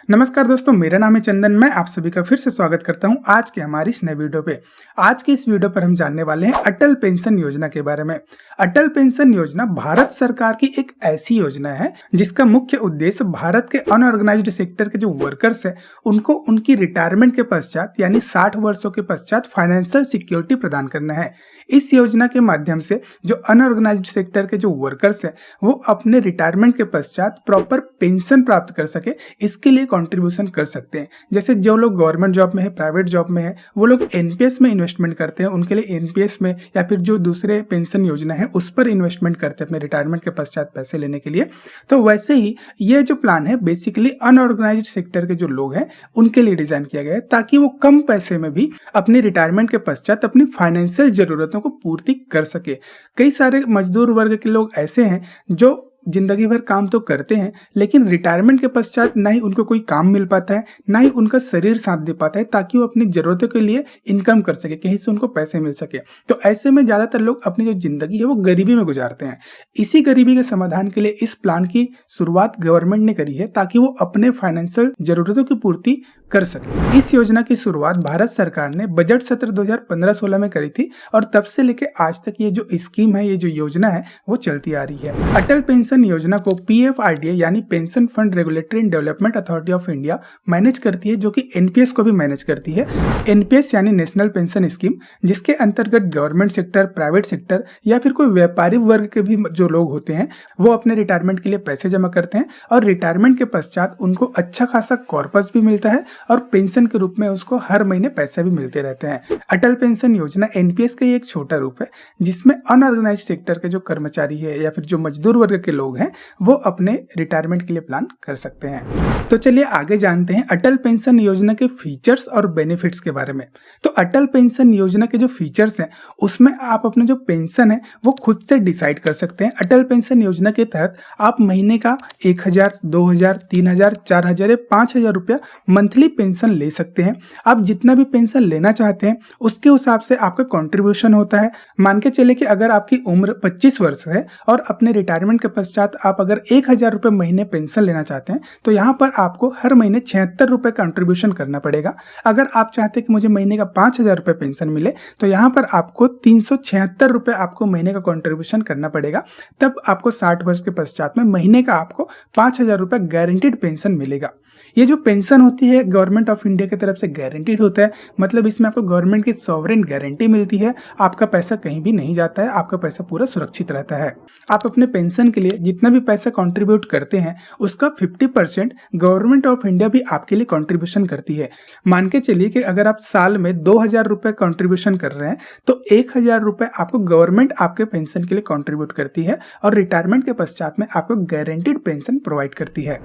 नमस्कार दोस्तों, मेरा नाम है चंदन। मैं आप सभी का फिर से स्वागत करता हूं आज के हमारी इस नए वीडियो पे। आज की इस वीडियो पर हम जानने वाले हैं अटल पेंशन योजना के बारे में। अटल पेंशन योजना भारत सरकार की एक ऐसी योजना है जिसका मुख्य उद्देश्य भारत के अनऑर्गेनाइज्ड सेक्टर के जो वर्कर्स है उनको उनकी रिटायरमेंट के पश्चात यानी 60 वर्षों के पश्चात फाइनेंशियल सिक्योरिटी प्रदान करना है। इस योजना के माध्यम से जो अनऑर्गेनाइज्ड सेक्टर के जो वर्कर्स हैं वो अपने रिटायरमेंट के पश्चात प्रॉपर पेंशन प्राप्त कर सके, इसके लिए कंट्रीब्यूशन कर सकते हैं। जैसे जो लोग गवर्नमेंट जॉब में है, प्राइवेट जॉब में है, वो लोग एनपीएस में इन्वेस्टमेंट करते हैं, उनके लिए एनपीएस में या फिर जो दूसरे पेंशन योजना है उस पर इन्वेस्टमेंट करते हैं अपने रिटायरमेंट के पश्चात पैसे लेने के लिए। तो वैसे ही ये जो प्लान है बेसिकली अनऑर्गेनाइज्ड सेक्टर के जो लोग हैं उनके लिए डिजाइन किया गया है, ताकि वो कम पैसे में भी अपने रिटायरमेंट के पश्चात अपनी फाइनेंशियल जरूरतों को पूर्ति कर सके। कई सारे मजदूर वर्ग के लोग ऐसे हैं जो जिंदगी भर काम तो करते हैं लेकिन रिटायरमेंट के पश्चात ना ही उनको कोई काम मिल पाता है, ना ही उनका शरीर साथ दे पाता है ताकि वो अपनी जरूरतों के लिए इनकम कर सके, कहीं से उनको पैसे मिल सके। तो ऐसे में ज्यादातर लोग अपनी जो जिंदगी है वो गरीबी में गुजारते हैं। इसी गरीबी के समाधान के लिए इस प्लान की शुरुआत गवर्नमेंट ने करी है ताकि वो अपने फाइनेंशियल जरूरतों की पूर्ति कर सके। इस योजना की शुरुआत भारत सरकार ने बजट सत्र 2015-16 में करी थी और तब से लेके आज तक ये जो स्कीम है, ये जो योजना है वो चलती आ रही है। अटल पेंशन योजना को पीएफआरडीए यानी pension fund regulatory and development authority of India manage करती है, जो कि एनपीएस को भी मैनेज करती है। एनपीएस यानी नेशनल पेंशन स्कीम, जिसके अंतर्गत गवर्नमेंट सेक्टर, प्राइवेट सेक्टर या फिर कोई व्यापारी वर्ग के भी जो लोग होते हैं वो अपने रिटायरमेंट के लिए पैसे जमा करते हैं और रिटायरमेंट के पश्चात उनको अच्छा खासा कॉर्पस भी मिलता है और पेंशन के रूप में उसको हर महीने पैसे भी मिलते रहते हैं। अटल पेंशन योजना एनपीएस का ही एक छोटा रूप है जिसमें अनऑर्गेनाइज्ड सेक्टर के जो कर्मचारी है या फिर जो मजदूर वर्ग के लोग हैं वो अपने रिटायरमेंट के लिए प्लान कर सकते हैं। तो चलिए आगे जानते हैं अटल पेंशन योजना के फीचर्स और बेनिफिट्स के बारे में। तो अटल पेंशन योजना के जो फीचर्स हैं उसमें आप अपना जो पेंशन है वो खुद से डिसाइड कर सकते हैं। अटल पेंशन योजना के तहत आप महीने का 1000, 2000, 3000, 4000 या 5000 रुपया मंथली पेंशन ले सकते हैं। आप जितना भी पेंशन लेना चाहते हैं उसके हिसाब से आपका कंट्रीब्यूशन होता है। मान के चले कि अगर आपकी उम्र 25 वर्ष है और अपने रिटायरमेंट के पश्चात आप अगर 1000 रुपये महीने पेंशन लेना चाहते हैं तो यहाँ पर आपको हर महीने 76 रुपये कंट्रीब्यूशन करना पड़ेगा। अगर आप चाहते हैं कि मुझे महीने का 5000 रुपये पेंशन मिले तो यहाँ पर आपको 376 रुपये आपको महीने का कंट्रीब्यूशन करना पड़ेगा। तब आपको 60 वर्ष के पश्चात में महीने का आपको 5000 रुपये गारंटीड पेंशन मिलेगा। ये जो पेंशन होती है गवर्नमेंट ऑफ इंडिया की तरफ से गारंटीड होता है, मतलब इसमें आपको गवर्नमेंट की सॉवरेन गारंटी मिलती है। आपका पैसा कहीं भी नहीं जाता है, आपका पैसा पूरा सुरक्षित रहता है। आप अपने पेंशन के लिए जितना भी पैसा कंट्रीब्यूट करते हैं उसका 50% गवर्नमेंट ऑफ इंडिया भी आपके लिए कंट्रीब्यूशन करती है। मान के चलिए कि अगर आप साल में 2000 रुपये कंट्रीब्यूशन कर रहे हैं तो 1000 रुपये आपको गवर्नमेंट आपके पेंशन के लिए कंट्रीब्यूट करती है और रिटायरमेंट के पश्चात में आपको गारंटीड पेंशन प्रोवाइड करती है।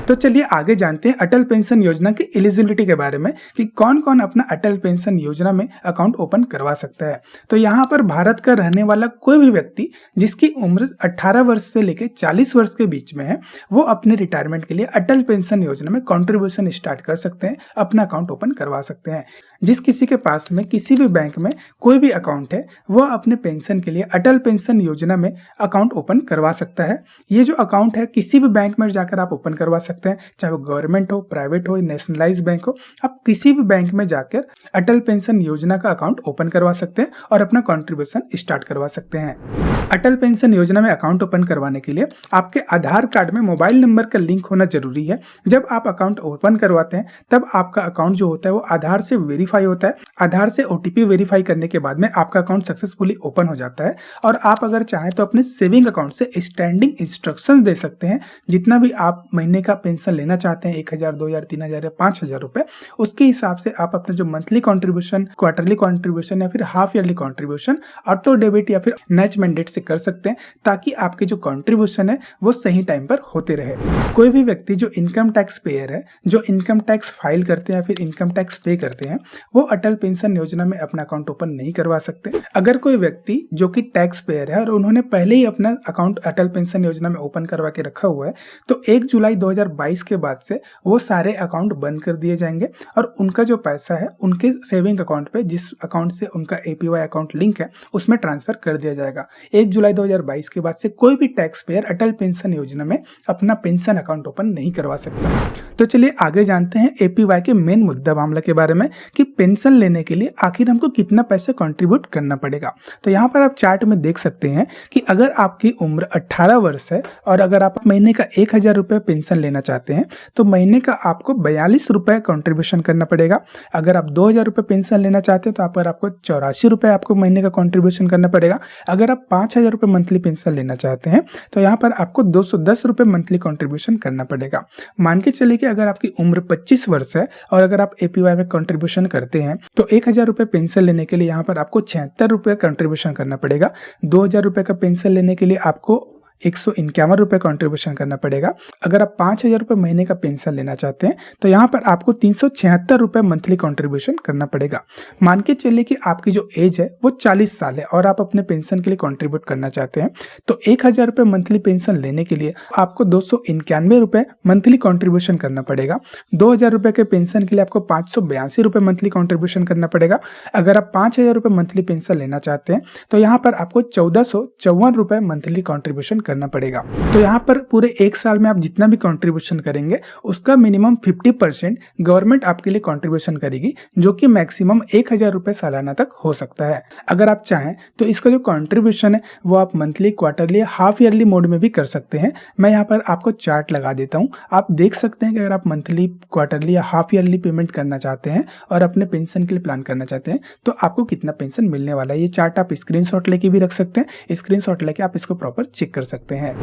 तो चलिए आगे जानते हैं अटल पेंशन योजना की एलिजिबिलिटी के बारे में कि कौन कौन अपना अटल पेंशन योजना में अकाउंट ओपन करवा सकता है। तो यहाँ पर भारत का रहने वाला कोई भी व्यक्ति जिसकी उम्र 18 वर्ष से लेकर 40 वर्ष के बीच में है वो अपने रिटायरमेंट के लिए अटल पेंशन योजना में कंट्रीब्यूशन स्टार्ट कर सकते हैं, अपना अकाउंट ओपन करवा सकते हैं। जिस किसी के पास में किसी भी बैंक में कोई भी अकाउंट है वो अपने पेंशन के लिए अटल पेंशन योजना में अकाउंट ओपन करवा सकता है। ये जो अकाउंट है किसी भी बैंक में जाकर आप ओपन करवा सकते हैं, चाहे वो गवर्नमेंट हो, प्राइवेट हो, नेशनलाइज बैंक हो। आप किसी भी बैंक में जाकर अटल पेंशन योजना का अकाउंट ओपन करवा सकते हैं और अपना कंट्रीब्यूशन स्टार्ट करवा सकते हैं। अटल पेंशन योजना में अकाउंट ओपन करवाने के लिए आपके आधार कार्ड में मोबाइल नंबर का लिंक होना जरूरी है। जब आप अकाउंट ओपन करवाते हैं तब आपका अकाउंट जो होता है वो आधार से वेरीफाई होता है। आधार से ओटीपी वेरीफाई करने के बाद में आपका अकाउंट सक्सेसफुली ओपन हो जाता है और आप अगर चाहें तो अपने सेविंग अकाउंट से स्टैंडिंग इंस्ट्रक्शंस दे सकते हैं। जितना भी आप महीने का पेंशन लेना चाहते हैं, 1000, 2000, 3000 या 5000 रुपए, उसके हिसाब से आप अपने जो मंथली कॉन्ट्रीब्यूशन, क्वार्टरली कॉन्ट्रीब्यूशन या फिर half yearly contribution auto debit या फिर नेच मैंडेट से कर सकते हैं, ताकि आपके जो कॉन्ट्रीब्यूशन है वो सही टाइम पर होते रहे। कोई भी व्यक्ति जो इनकम टैक्स पेयर है, जो इनकम टैक्स फाइल करते हैं या फिर इनकम टैक्स पे करते हैं, वो अटल पेंशन योजना में अपना अकाउंट ओपन नहीं करवा सकते। अगर कोई व्यक्ति जो कि टैक्स पेयर है और उन्होंने पहले ही अपना अकाउंट अटल पेंशन योजना में ओपन करवा के रखा हुआ है, तो 1 जुलाई 2022 के बाद से वो सारे अकाउंट बंद कर दिए जाएंगे और उनका जो पैसा है उनके सेविंग अकाउंट पे, जिस अकाउंट से उनका एपीवाई अकाउंट लिंक है, उसमें ट्रांसफर कर दिया जाएगा। 1 जुलाई 2022 के बाद से कोई भी टैक्स पेयर अटल पेंशन योजना में अपना पेंशन अकाउंट ओपन नहीं करवा सकता। तो चलिए आगे जानते हैं एपीवाई के मेन मुद्दा मामला के बारे में कि पेंशन लेने के लिए आखिर हमको कितना पैसा कंट्रीब्यूट करना पड़ेगा। तो यहाँ पर आप चार्ट में देख सकते हैं कि अगर आपकी उम्र 18 वर्ष है और अगर आप महीने का 1000 रुपये पेंशन लेना चाहते हैं तो महीने का आपको 42 रुपये कंट्रीब्यूशन करना पड़ेगा। अगर आप 2000 रुपये पेंशन लेना चाहते हैं तो आपको 84 रुपये आपको महीने का कंट्रीब्यूशन करना पड़ेगा। अगर आप 5000 रुपये मंथली पेंशन लेना चाहते हैं तो यहाँ पर आपको 210 रुपये मंथली कंट्रीब्यूशन करना पड़ेगा। मान के चलिए कि अगर आपकी उम्र 25 वर्ष है और अगर आप एपीवाई में कंट्रीब्यूशन करते हैं तो 1000 रुपये पेंशन लेने के लिए यहाँ पर आपको 76 रुपये कंट्रीब्यूशन करना पड़ेगा। 2000 रुपये का पेंशन लेने के लिए आपको 151 रुपये कंट्रीब्यूशन करना पड़ेगा। अगर आप 5000 रुपये महीने का पेंशन लेना चाहते हैं तो यहाँ पर आपको 376 रुपये मंथली कंट्रीब्यूशन करना पड़ेगा। मान के चलिए कि आपकी जो एज है वो 40 साल है और आप अपने पेंशन के लिए कंट्रीब्यूट करना चाहते हैं तो 1000 रुपये मंथली पेंशन लेने के लिए आपको 291 रुपये मंथली कंट्रीब्यूशन करना पड़ेगा। 2000 रुपये के पेंशन के लिए आपको 582 रुपये मंथली कंट्रीब्यूशन करना पड़ेगा। अगर आप 5000 रुपये मंथली पेंशन लेना चाहते हैं तो यहाँ पर आपको 1454 रुपये मंथली कंट्रीब्यूशन करना पड़ेगा। तो यहाँ पर पूरे एक साल में आप जितना भी कंट्रीब्यूशन करेंगे उसका मिनिमम 50% गवर्नमेंट आपके लिए कंट्रीब्यूशन करेगी, जो कि मैक्सिमम 1000 रुपये सालाना तक हो सकता है। अगर आप चाहें तो इसका जो कंट्रीब्यूशन है वो आप monthly, quarterly, half yearly mode में भी कर सकते हैं। मैं यहाँ पर आपको चार्ट लगा देता हूँ, आप देख सकते हैं कि अगर आप मंथली, क्वार्टरली या हाफ ईयरली पेमेंट करना चाहते हैं और अपने पेंशन के लिए प्लान करना चाहते हैं तो आपको कितना पेंशन मिलने वाला है। ये चार्ट आप स्क्रीनशॉट लेके भी रख सकते हैं, स्क्रीनशॉट लेके आप इसको प्रॉपर चेक कर सकते हैं।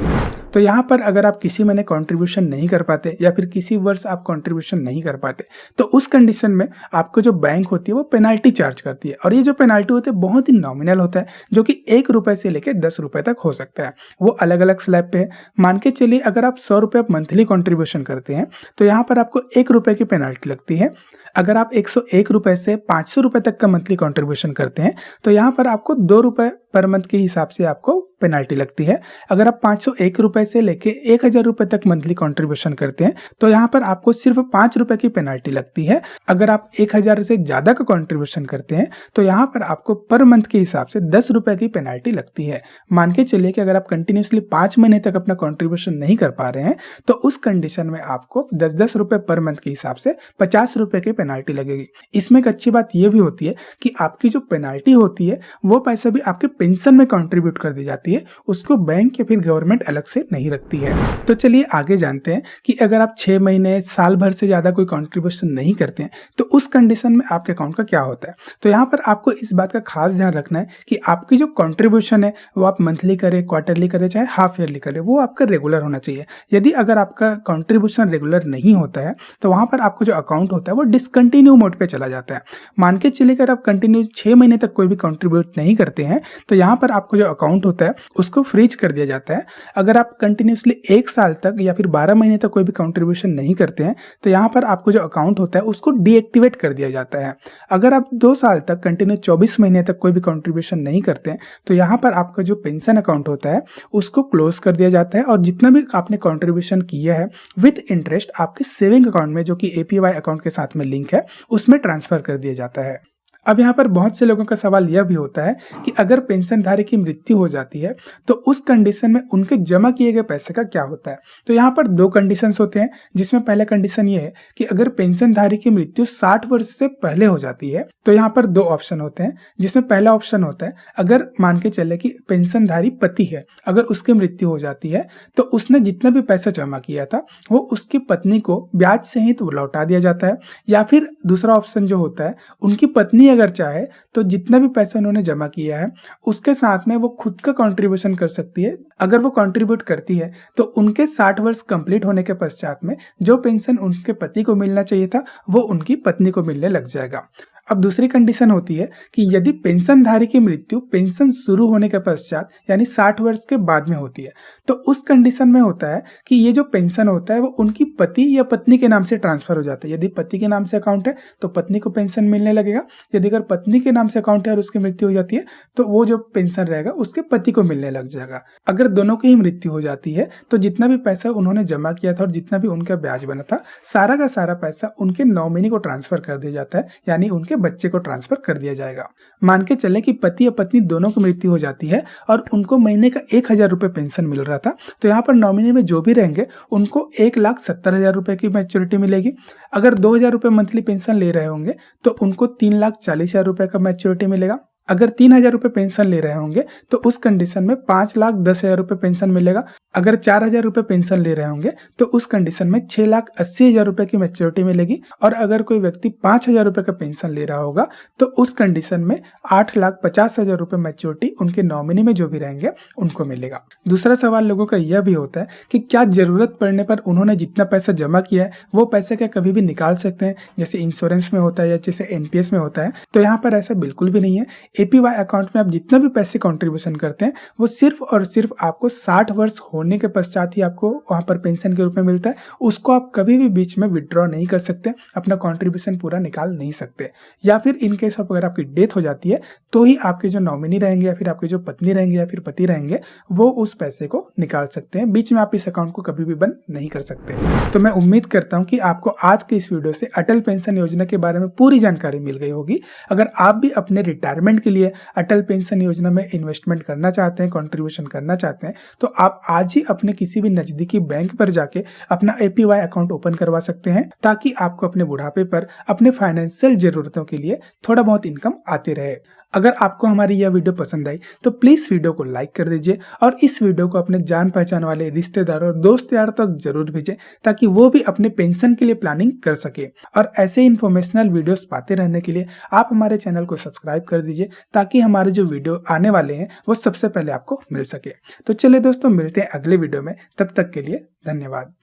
तो यहाँ पर अगर आप किसी महीने कंट्रीब्यूशन नहीं कर पाते या फिर किसी वर्ष आप कंट्रीब्यूशन नहीं कर पाते तो उस कंडीशन में आपको जो बैंक होती है वो पेनाल्टी चार्ज करती है और ये जो पेनाल्टी होती है बहुत ही नॉमिनल होता है, जो कि 1 रुपये से लेकर 10 रुपये तक हो सकता है। वो अलग अलग स्लैब पे है। मान के चलिए अगर आप 100 रुपये मंथली कंट्रीब्यूशन करते हैं तो यहाँ पर आपको 1 रुपये की पेनाल्टी लगती है। अगर आप 101 रुपये से 500 रुपये तक का मंथली कंट्रीब्यूशन करते हैं तो यहाँ पर आपको 2 रुपये पर मंथ के हिसाब से आपको पेनाल्टी लगती है। अगर आप 501 रुपये से लेके 1000 रुपये तक मंथली कंट्रीब्यूशन करते हैं तो यहाँ पर आपको सिर्फ 5 रुपये की पेनाल्टी लगती है। अगर आप 1000 से ज़्यादा का कंट्रीब्यूशन करते हैं तो यहाँ पर आपको पर मंथ के हिसाब से 10 रुपये की पेनाल्टी लगती है। मान के चलिए कि अगर आप कंटिन्यूसली 5 महीने तक अपना कंट्रीब्यूशन नहीं कर पा रहे हैं तो उस कंडीशन में आपको 10-10 रुपये पर मंथ के हिसाब से 50 रुपये की पेनाल्टी लगेगी। इसमें एक अच्छी बात यह भी होती है कि आपकी जो पेनाल्टी होती है वो पैसा भी आपके पेंशन में कंट्रीब्यूट कर दी जाती है, उसको बैंक या फिर गवर्नमेंट अलग से नहीं रखती है। तो चलिए आगे जानते हैं कि अगर आप 6 महीने, साल भर से ज्यादा कोई कंट्रीब्यूशन नहीं करते हैं तो उस कंडीशन में आपके अकाउंट का क्या होता है। तो यहाँ पर आपको इस बात का खास ध्यान रखना है कि आपकी जो कंट्रीब्यूशन है वो आप मंथली करें, क्वार्टरली करें, चाहे हाफ ईयरली करें, वो आपका रेगुलर होना चाहिए। यदि अगर आपका कंट्रीब्यूशन रेगुलर नहीं होता है तो वहां पर आपको जो अकाउंट होता है वो डिसकंटिन्यू मोड पे चला जाता है। मान के चलिए अगर आप कंटिन्यू 6 महीने तक कोई भी कंट्रीब्यूट नहीं करते हैं तो यहाँ पर आपको जो अकाउंट होता है उसको फ्रीज कर दिया जाता है। अगर आप कंटिन्यूसली 1 साल तक या फिर 12 महीने तक कोई भी कंट्रीब्यूशन नहीं करते हैं तो यहाँ पर आपको जो अकाउंट होता है उसको डीएक्टिवेट कर दिया जाता है। अगर आप 2 साल तक कंटिन्यू 24 महीने तक कोई भी कंट्रीब्यूशन नहीं करते हैं तो यहाँ पर आपका जो पेंशन अकाउंट होता है उसको क्लोज कर दिया जाता है और जितना भी आपने कंट्रीब्यूशन किया है विद इंटरेस्ट आपके सेविंग अकाउंट में, जो कि एपीवाई अकाउंट के साथ में लिंक है, उसमें ट्रांसफर कर दिया जाता है। अब यहाँ पर बहुत से लोगों का सवाल यह भी होता है कि अगर पेंशनधारी की मृत्यु हो जाती है तो उस कंडीशन में उनके जमा किए गए पैसे का क्या होता है। तो यहाँ पर 2 कंडीशंस होते हैं, जिसमें पहला कंडीशन ये है कि अगर पेंशनधारी की मृत्यु 60 वर्ष से पहले हो जाती है तो यहाँ पर 2 ऑप्शन होते हैं, जिसमें पहला ऑप्शन होता है अगर मान के चले कि पेंशनधारी पति है, अगर उसकी मृत्यु हो जाती है तो उसने जितना भी पैसा जमा किया था वो उसकी पत्नी को ब्याज सहित लौटा दिया जाता है। या फिर दूसरा ऑप्शन जो होता है, उनकी पत्नी अगर चाहे तो जितना भी पैसा उन्होंने जमा किया है उसके साथ में वो खुद का कंट्रीब्यूशन कर सकती है। अगर वो कंट्रीब्यूट करती है तो उनके 60 वर्ष कंप्लीट होने के पश्चात में जो पेंशन उनके पति को मिलना चाहिए था वो उनकी पत्नी को मिलने लग जाएगा। अब दूसरी कंडीशन होती है कि यदि पेंशनधारी की मृत्यु पेंशन शुरू होने के पश्चात यानी 60 वर्ष के बाद में होती है, तो उस कंडीशन में होता है कि ये जो पेंशन होता है वो उनकी पति या पत्नी के नाम से ट्रांसफर हो जाता है। यदि पति के नाम से अकाउंट है तो पत्नी को पेंशन मिलने लगेगा, यदि अगर पत्नी के नाम से अकाउंट है और उसकी मृत्यु हो जाती है तो वो जो पेंशन रहेगा उसके पति को मिलने लग जाएगा। अगर दोनों की ही मृत्यु हो जाती है तो जितना भी पैसा उन्होंने जमा किया था और जितना भी उनका ब्याज बना था, सारा का सारा पैसा उनके नॉमिनी को ट्रांसफर कर दिया जाता है, यानी उनके बच्चे को ट्रांसफर कर दिया जाएगा। मान के चले कि पति या पत्नी दोनों की मृत्यु हो जाती है और उनको महीने का 1000 रुपये पेंशन मिल रहा था, तो यहाँ पर नॉमिनी में जो भी रहेंगे उनको 1,70,000 रुपये की मैच्योरिटी मिलेगी। अगर 2,000 रुपये मंथली पेंशन ले रहे होंगे तो उनको 3,40,000 रुपये का मैच्योरिटी मिलेगा। अगर 3,000 रुपये पेंशन ले रहे होंगे तो उस कंडीशन में 5,10,000 रुपये पेंशन मिलेगा। अगर 4,000 रुपये पेंशन ले रहे होंगे तो उस कंडीशन में 6,80,000 रुपये की मैच्योरिटी मिलेगी। और अगर कोई व्यक्ति 5,000 रुपये का पेंशन ले रहा होगा तो उस कंडीशन में 8,50,000 रुपये मैच्योरिटी उनके नॉमिनी में जो भी रहेंगे उनको मिलेगा। दूसरा सवाल लोगों का यह भी होता है कि क्या जरूरत पड़ने पर उन्होंने जितना पैसा जमा किया है वो पैसा क्या कभी भी निकाल सकते हैं, जैसे इंश्योरेंस में होता है या जैसे एनपीएस में होता है? तो यहाँ पर ऐसा बिल्कुल भी नहीं है। एपीवाई अकाउंट में आप जितना भी पैसे कंट्रीब्यूशन करते हैं वो सिर्फ और सिर्फ आपको 60 वर्ष होने के पश्चात ही आपको वहां पर पेंशन के रूप में मिलता है। उसको आप कभी भी बीच में विड्रॉ नहीं कर सकते, अपना कंट्रीब्यूशन पूरा निकाल नहीं सकते। या फिर इन केस ऑफ अगर आपकी डेथ हो जाती है तो ही आपके जो नॉमिनी रहेंगे या फिर आपके जो पत्नी रहेंगे या फिर पति रहेंगे वो उस पैसे को निकाल सकते हैं। बीच में आप इस अकाउंट को कभी भी बंद नहीं कर सकते। तो मैं उम्मीद करता हूं कि आपको आज के इस वीडियो से अटल पेंशन योजना के बारे में पूरी जानकारी मिल गई होगी। अगर आप भी अपने रिटायरमेंट के लिए अटल पेंशन योजना में इन्वेस्टमेंट करना चाहते हैं, कंट्रीब्यूशन करना चाहते हैं, तो आप आज ही अपने किसी भी नजदीकी बैंक पर जाके अपना एपीवाई अकाउंट ओपन करवा सकते हैं, ताकि आपको अपने बुढ़ापे पर अपने फाइनेंशियल जरूरतों के लिए थोड़ा बहुत इनकम आती रहे। अगर आपको हमारी यह वीडियो पसंद आई तो प्लीज वीडियो को लाइक कर दीजिए और इस वीडियो को अपने जान पहचान वाले रिश्तेदार और दोस्त यार तक जरूर भेजें, ताकि वो भी अपने पेंशन के लिए प्लानिंग कर सके। और ऐसे इन्फॉर्मेशनल वीडियोस पाते रहने के लिए आप हमारे चैनल को सब्सक्राइब कर दीजिए, ताकि हमारे जो वीडियो आने वाले हैं वो सबसे पहले आपको मिल सके। तो चलिए दोस्तों, मिलते हैं अगले वीडियो में, तब तक के लिए धन्यवाद।